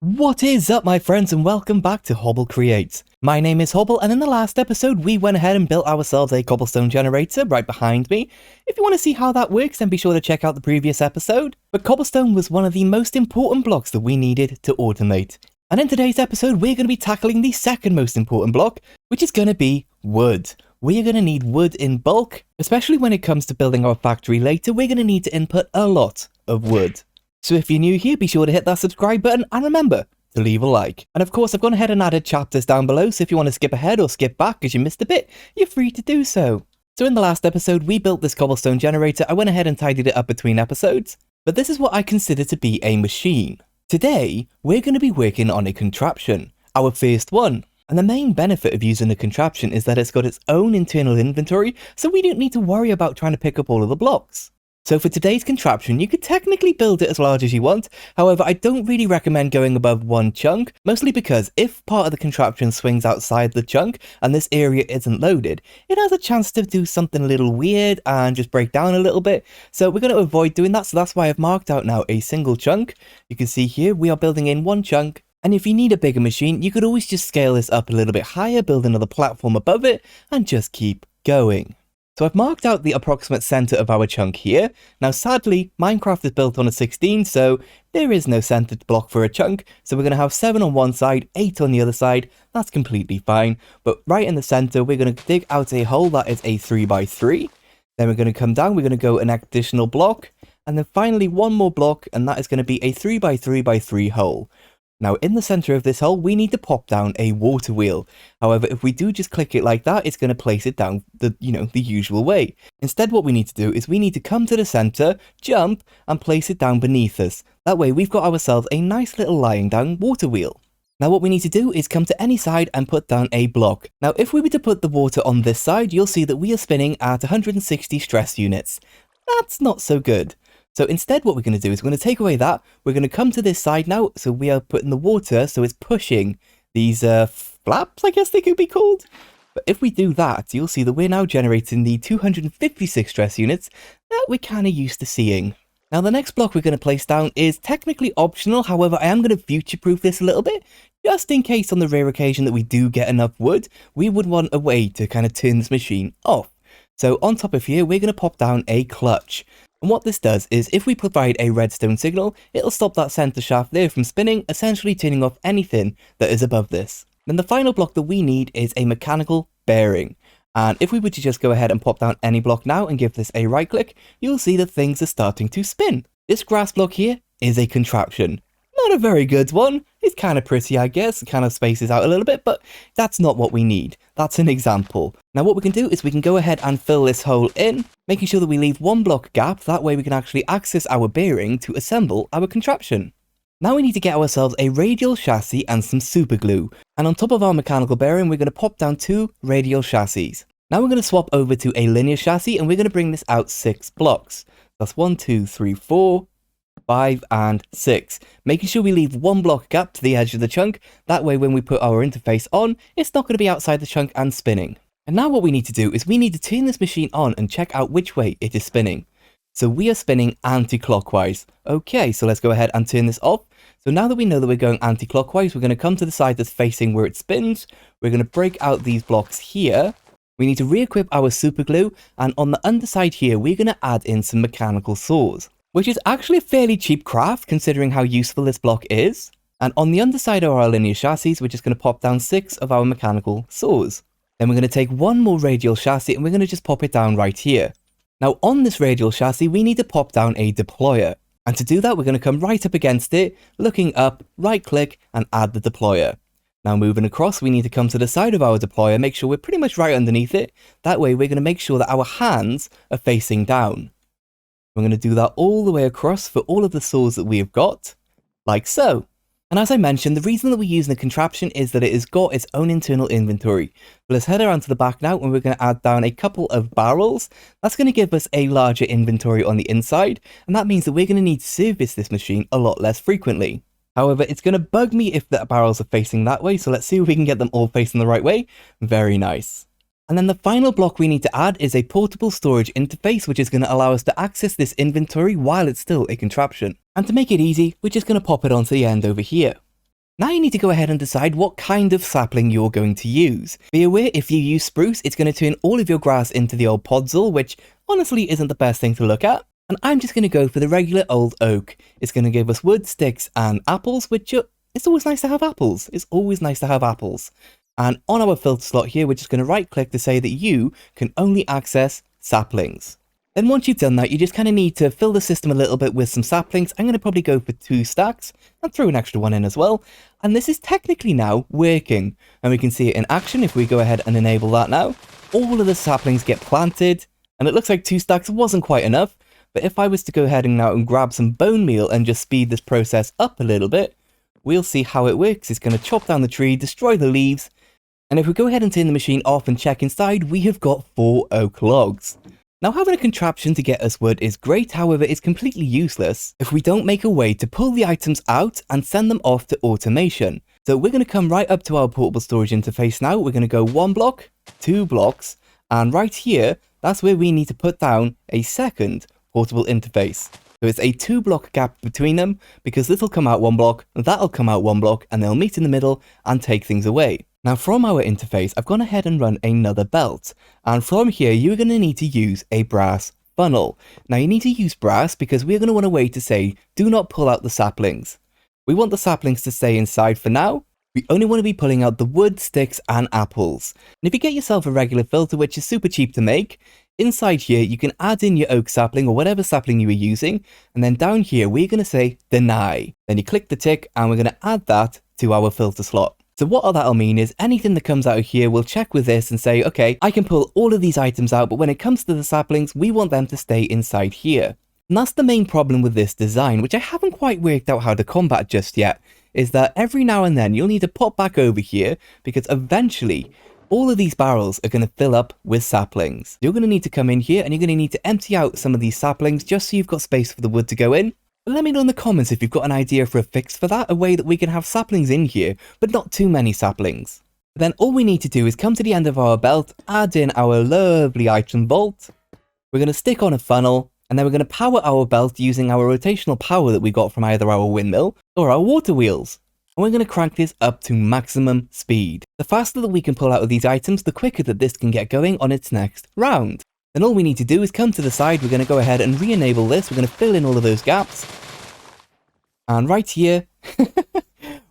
What is up, my friends, and welcome back to Hobble Creates. My name is Hobble, and in the last episode we went ahead and built ourselves a cobblestone generator right behind me. If you want to see how that works, then be sure to check out the previous episode. But cobblestone was one of the most important blocks that we needed to automate. And in today's episode we're going to be tackling the second most important block, which is going to be wood. We are going to need wood in bulk, especially when it comes to building our factory later. We're going to need to input a lot of wood. So if you're new here, be sure to hit that subscribe button and remember to leave a like. And of course, I've gone ahead and added chapters down below, so if you want to skip ahead or skip back because you missed a bit, you're free to do so. So in the last episode, we built this cobblestone generator. I went ahead and tidied it up between episodes, but this is what I consider to be a machine. Today, we're going to be working on a contraption, our first one. And the main benefit of using a contraption is that it's got its own internal inventory, so we don't need to worry about trying to pick up all of the blocks. So for today's contraption, you could technically build it as large as you want. However, I don't really recommend going above one chunk, mostly because if part of the contraption swings outside the chunk and this area isn't loaded, it has a chance to do something a little weird and just break down a little bit. So we're going to avoid doing that. So that's why I've marked out now a single chunk. You can see here we are building in one chunk. And if you need a bigger machine, you could always just scale this up a little bit higher, build another platform above it, and just keep going. So I've marked out the approximate center of our chunk here. Now sadly, Minecraft is built on a 16, so there is no centered block for a chunk. So we're going to have 7 on one side, 8 on the other side. That's completely fine. But right in the center, we're going to dig out a hole that is a 3x3. Then we're going to come down, we're going to go an additional block. And then finally one more block, and that is going to be a 3x3x3 hole. Now in the center of this hole, we need to pop down a water wheel. However, if we do just click it like that, it's going to place it down the usual way. Instead, what we need to do is we need to come to the center, jump, and place it down beneath us. That way we've got ourselves a nice little lying down water wheel. Now what we need to do is come to any side and put down a block. Now if we were to put the water on this side, you'll see that we are spinning at 160 stress units. That's not so good. So instead what we're going to do is we're going to take away that, we're going to come to this side now, so we are putting the water, so it's pushing these flaps, I guess they could be called. But if we do that, you'll see that we're now generating the 256 stress units that we're kind of used to seeing. Now the next block we're going to place down is technically optional, however I am going to future-proof this a little bit, just in case on the rare occasion that we do get enough wood, we would want a way to kind of turn this machine off. So on top of here, we're going to pop down a clutch. And what this does is if we provide a redstone signal, it'll stop that center shaft there from spinning, essentially turning off anything that is above this. Then the final block that we need is a mechanical bearing. And if we were to just go ahead and pop down any block now and give this a right click, you'll see that things are starting to spin. This grass block here is a contraption. Not a very good one. It's kind of pretty, I guess. It kind of spaces out a little bit, but that's not what we need. That's an example. Now what we can do is we can go ahead and fill this hole in, making sure that we leave one block gap. That way we can actually access our bearing to assemble our contraption. Now we need to get ourselves a radial chassis and some super glue. And on top of our mechanical bearing, we're going to pop down 2 radial chassis. Now we're going to swap over to a linear chassis and we're going to bring this out 6 blocks. That's 1, 2, 3, 4, 5 and 6, making sure we leave one block gap to the edge of the chunk. That way when we put our interface on, it's not going to be outside the chunk and spinning. And now what we need to do is we need to turn this machine on and check out which way it is spinning. So we are spinning anti-clockwise. Okay, so let's go ahead and turn this off. So now that we know that we're going anti-clockwise, we're going to come to the side that's facing where it spins. We're going to break out these blocks here. We need to re-equip our super glue, and on the underside here, we're going to add in some mechanical saws, which is actually a fairly cheap craft considering how useful this block is. And on the underside of our linear chassis, we're just going to pop down 6 of our mechanical saws. Then we're going to take one more radial chassis and we're going to just pop it down right here. Now on this radial chassis, we need to pop down a deployer. And to do that, we're going to come right up against it, looking up, right click and add the deployer. Now moving across, we need to come to the side of our deployer, make sure we're pretty much right underneath it. That way we're going to make sure that our hands are facing down. We're going to do that all the way across for all of the saws that we have got, like so. And as I mentioned, the reason that we're using a contraption is that it has got its own internal inventory. But let's head around to the back now and we're going to add down a couple of barrels. That's going to give us a larger inventory on the inside, and that means that we're going to need to service this machine a lot less frequently. However, it's going to bug me if the barrels are facing that way, so let's see if we can get them all facing the right way. Very nice. And then the final block we need to add is a portable storage interface, which is going to allow us to access this inventory while it's still a contraption. And to make it easy, we're just going to pop it onto the end over here. Now you need to go ahead and decide what kind of sapling you're going to use. Be aware, if you use spruce, it's going to turn all of your grass into the old podzol, which honestly isn't the best thing to look at. And I'm just going to go for the regular old oak. It's going to give us wood, sticks, and apples, which it's always nice to have apples. It's always nice to have apples. And on our filter slot here, we're just going to right click to say that you can only access saplings. Then once you've done that, you just kind of need to fill the system a little bit with some saplings. I'm going to probably go for 2 stacks and throw an extra one in as well. And this is technically now working. And we can see it in action if we go ahead and enable that now. All of the saplings get planted. And it looks like 2 stacks wasn't quite enough. But if I was to go ahead and now grab some bone meal and just speed this process up a little bit, we'll see how it works. It's going to chop down the tree, destroy the leaves. And if we go ahead and turn the machine off and check inside, we have got 4 oak logs. Now, having a contraption to get us wood is great, however, it's completely useless if we don't make a way to pull the items out and send them off to automation. So we're going to come right up to our portable storage interface now. We're going to go 1 block, 2 blocks, and right here, that's where we need to put down a second portable interface. So it's a 2 block gap between them, because this will come out 1 block, that'll come out 1 block, and they'll meet in the middle and take things away. Now from our interface, I've gone ahead and run another belt, and from here you're going to need to use a brass funnel. Now you need to use brass because we're going to want a way to say, do not pull out the saplings. We want the saplings to stay inside for now. We only want to be pulling out the wood, sticks, and apples. And if you get yourself a regular filter, which is super cheap to make, inside here you can add in your oak sapling or whatever sapling you were using, and then down here we're going to say deny. Then you click the tick and we're going to add that to our filter slot. So what that'll mean is anything that comes out of here, we'll check with this and say, okay, I can pull all of these items out, but when it comes to the saplings, we want them to stay inside here. And that's the main problem with this design, which I haven't quite worked out how to combat just yet, is that every now and then you'll need to pop back over here because eventually all of these barrels are going to fill up with saplings. You're going to need to come in here and you're going to need to empty out some of these saplings just so you've got space for the wood to go in. But let me know in the comments if you've got an idea for a fix for that, a way that we can have saplings in here, but not too many saplings. Then all we need to do is come to the end of our belt, add in our lovely item vault. We're going to stick on a funnel, and then we're going to power our belt using our rotational power that we got from either our windmill or our water wheels. And we're going to crank this up to maximum speed. The faster that we can pull out of these items, the quicker that this can get going on its next round. Then all we need to do is come to the side, we're going to go ahead and re-enable this, we're going to fill in all of those gaps. And right here,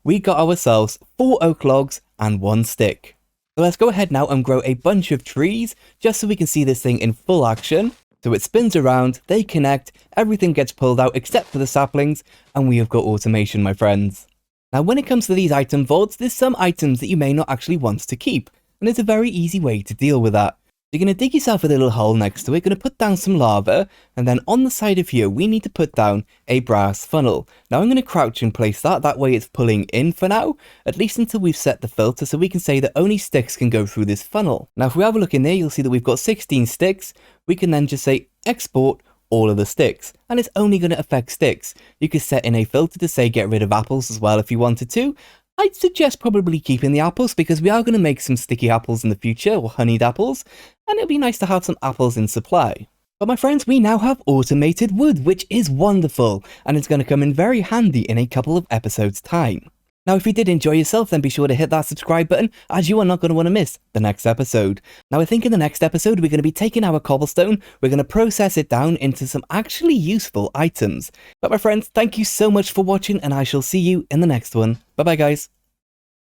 we got ourselves 4 oak logs and 1 stick. So let's go ahead now and grow a bunch of trees, just so we can see this thing in full action. So it spins around, they connect, everything gets pulled out except for the saplings, and we have got automation, my friends. Now when it comes to these item vaults, there's some items that you may not actually want to keep, and there's a very easy way to deal with that. You're going to dig yourself a little hole next to it, going to put down some lava, and then on the side of here, we need to put down a brass funnel. Now I'm going to crouch and place that way it's pulling in for now, at least until we've set the filter, so we can say that only sticks can go through this funnel. Now if we have a look in there, you'll see that we've got 16 sticks. We can then just say export all of the sticks, and it's only going to affect sticks. You could set in a filter to say get rid of apples as well if you wanted to. I'd suggest probably keeping the apples because we are going to make some sticky apples in the future, or honeyed apples, and it'll be nice to have some apples in supply. But my friends, we now have automated wood, which is wonderful, and it's going to come in very handy in a couple of episodes' time. Now, if you did enjoy yourself, then be sure to hit that subscribe button, as you are not going to want to miss the next episode. Now, I think in the next episode, we're going to be taking our cobblestone, we're going to process it down into some actually useful items. But my friends, thank you so much for watching, and I shall see you in the next one. Bye-bye, guys.